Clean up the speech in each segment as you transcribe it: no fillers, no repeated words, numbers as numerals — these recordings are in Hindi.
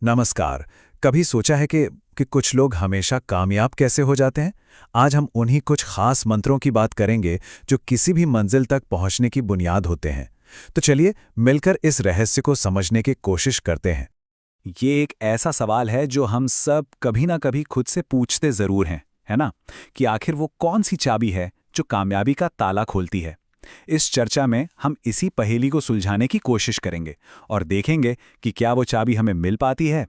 नमस्कार। कभी सोचा है कि कुछ लोग हमेशा कामयाब कैसे हो जाते हैं? आज हम उन्हीं कुछ खास मंत्रों की बात करेंगे जो किसी भी मंजिल तक पहुंचने की बुनियाद होते हैं। तो चलिए मिलकर इस रहस्य को समझने की कोशिश करते हैं। ये एक ऐसा सवाल है जो हम सब कभी ना कभी खुद से पूछते जरूर हैं, है ना? कि आखिर वो कौन सी चाबी है जो कामयाबी का ताला खोलती है। इस चर्चा में हम इसी पहेली को सुलझाने की कोशिश करेंगे और देखेंगे कि क्या वो चाबी हमें मिल पाती है।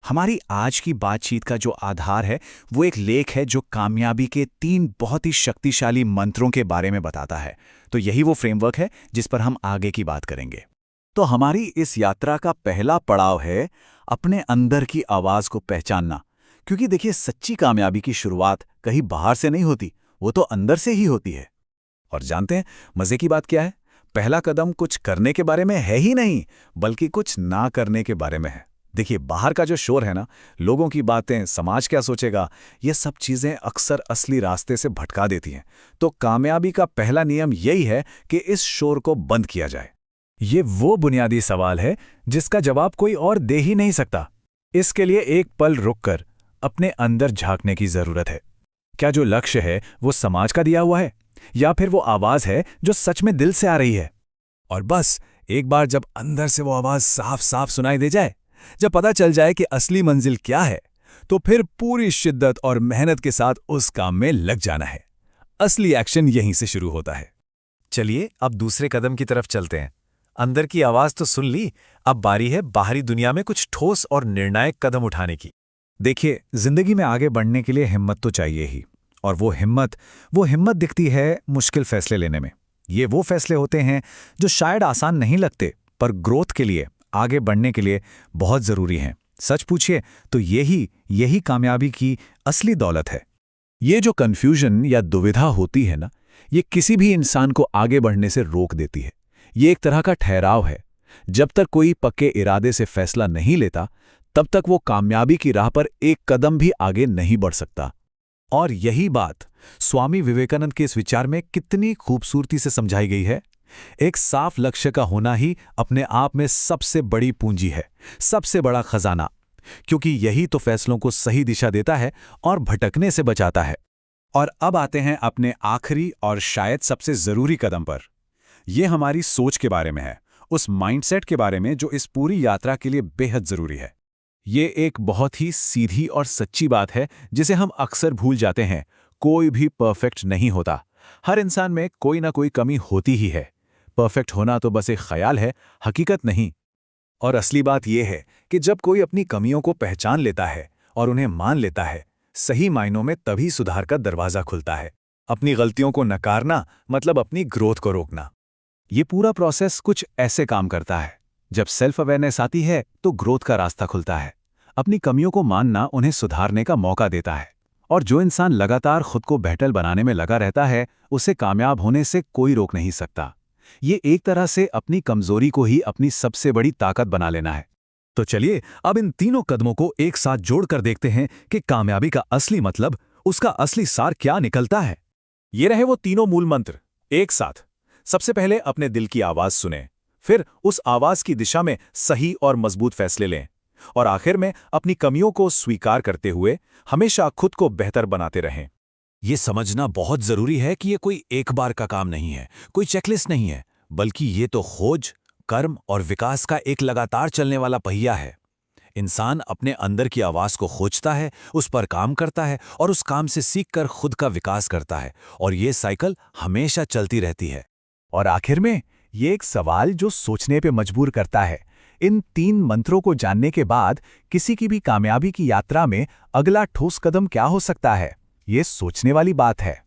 हमारी आज की बातचीत का जो आधार है वो एक लेख है जो कामयाबी के 3 बहुत ही शक्तिशाली मंत्रों के बारे में बताता है। तो यही वो फ्रेमवर्क है जिस पर हम आगे की बात करेंगे। तो हमारी इस यात्रा का पहला पड़ाव है अपने अंदर की आवाज को पहचानना। क्योंकि देखिए, सच्ची कामयाबी की शुरुआत कहीं बाहर से नहीं होती, वो तो अंदर से ही होती है। और जानते हैं मजे की बात क्या है? पहला कदम कुछ करने के बारे में है ही नहीं, बल्कि कुछ ना करने के बारे में है। देखिए, बाहर का जो शोर है ना, लोगों की बातें, समाज क्या सोचेगा, ये सब चीजें अक्सर असली रास्ते से भटका देती हैं। तो कामयाबी का पहला नियम यही है कि इस शोर को बंद किया जाए। ये वो बुनियादी सवाल है जिसका जवाब कोई और दे ही नहीं सकता। इसके लिए एक पल रुककर अपने अंदर झांकने की जरूरत है। क्या जो लक्ष्य है वो समाज का दिया हुआ है, या फिर वो आवाज है जो सच में दिल से आ रही है? और बस एक बार जब अंदर से वो आवाज साफ साफ सुनाई दे जाए, जब पता चल जाए कि असली मंजिल क्या है, तो फिर पूरी शिद्दत और मेहनत के साथ उस काम में लग जाना है। असली एक्शन यहीं से शुरू होता है। चलिए अब दूसरे कदम की तरफ चलते हैं। अंदर की आवाज तो सुन ली, अब बारी है बाहरी दुनिया में कुछ ठोस और निर्णायक कदम उठाने की। देखिए, जिंदगी में आगे बढ़ने के लिए हिम्मत तो चाहिए ही। और वो हिम्मत दिखती है मुश्किल फैसले लेने में। ये वो फैसले होते हैं जो शायद आसान नहीं लगते, पर ग्रोथ के लिए, आगे बढ़ने के लिए बहुत जरूरी हैं। सच पूछिए तो यही कामयाबी की असली दौलत है। ये जो कन्फ्यूजन या दुविधा होती है ना, ये किसी भी इंसान को आगे बढ़ने से रोक देती है। ये एक तरह का ठहराव है। जब तक कोई पक्के इरादे से फैसला नहीं लेता, तब तक वो कामयाबी की राह पर एक कदम भी आगे नहीं बढ़ सकता। और यही बात स्वामी विवेकानंद के इस विचार में कितनी खूबसूरती से समझाई गई है। एक साफ लक्ष्य का होना ही अपने आप में सबसे बड़ी पूंजी है, सबसे बड़ा खजाना। क्योंकि यही तो फैसलों को सही दिशा देता है और भटकने से बचाता है। और अब आते हैं अपने आखिरी और शायद सबसे जरूरी कदम पर। यह हमारी सोच के बारे में है, उस माइंडसेट के बारे में जो इस पूरी यात्रा के लिए बेहद जरूरी है। ये एक बहुत ही सीधी और सच्ची बात है जिसे हम अक्सर भूल जाते हैं। कोई भी परफेक्ट नहीं होता। हर इंसान में कोई ना कोई कमी होती ही है। परफेक्ट होना तो बस एक ख्याल है, हकीकत नहीं। और असली बात यह है कि जब कोई अपनी कमियों को पहचान लेता है और उन्हें मान लेता है, सही मायनों में तभी सुधार का दरवाजा खुलता है। अपनी गलतियों को नकारना मतलब अपनी ग्रोथ को रोकना। ये पूरा प्रोसेस कुछ ऐसे काम करता है। जब सेल्फ अवेयरनेस आती है तो ग्रोथ का रास्ता खुलता है। अपनी कमियों को मानना उन्हें सुधारने का मौका देता है। और जो इंसान लगातार खुद को बेहतर बनाने में लगा रहता है, उसे कामयाब होने से कोई रोक नहीं सकता। ये एक तरह से अपनी कमजोरी को ही अपनी सबसे बड़ी ताकत बना लेना है। तो चलिए अब इन तीनों कदमों को एक साथ जोड़कर देखते हैं कि कामयाबी का असली मतलब, उसका असली सार क्या निकलता है। ये रहे वो तीनों मूल मंत्र एक साथ। सबसे पहले अपने दिल की आवाज सुनें, फिर उस आवाज की दिशा में सही और मजबूत फैसले लें, और आखिर में अपनी कमियों को स्वीकार करते हुए हमेशा खुद को बेहतर बनाते रहें। ये समझना बहुत जरूरी है कि ये कोई एक बार का काम नहीं है, कोई चेकलिस्ट नहीं है, बल्कि ये तो खोज, कर्म और विकास का एक लगातार चलने वाला पहिया है। इंसान अपने अंदर की आवाज को खोजता है, उस पर काम करता है और उस काम से सीखकर खुद का विकास करता है, और ये साइकिल हमेशा चलती रहती है। और आखिर में ये एक सवाल जो सोचने पे मजबूर करता है। इन 3 मंत्रों को जानने के बाद किसी की भी कामयाबी की यात्रा में अगला ठोस कदम क्या हो सकता है? ये सोचने वाली बात है।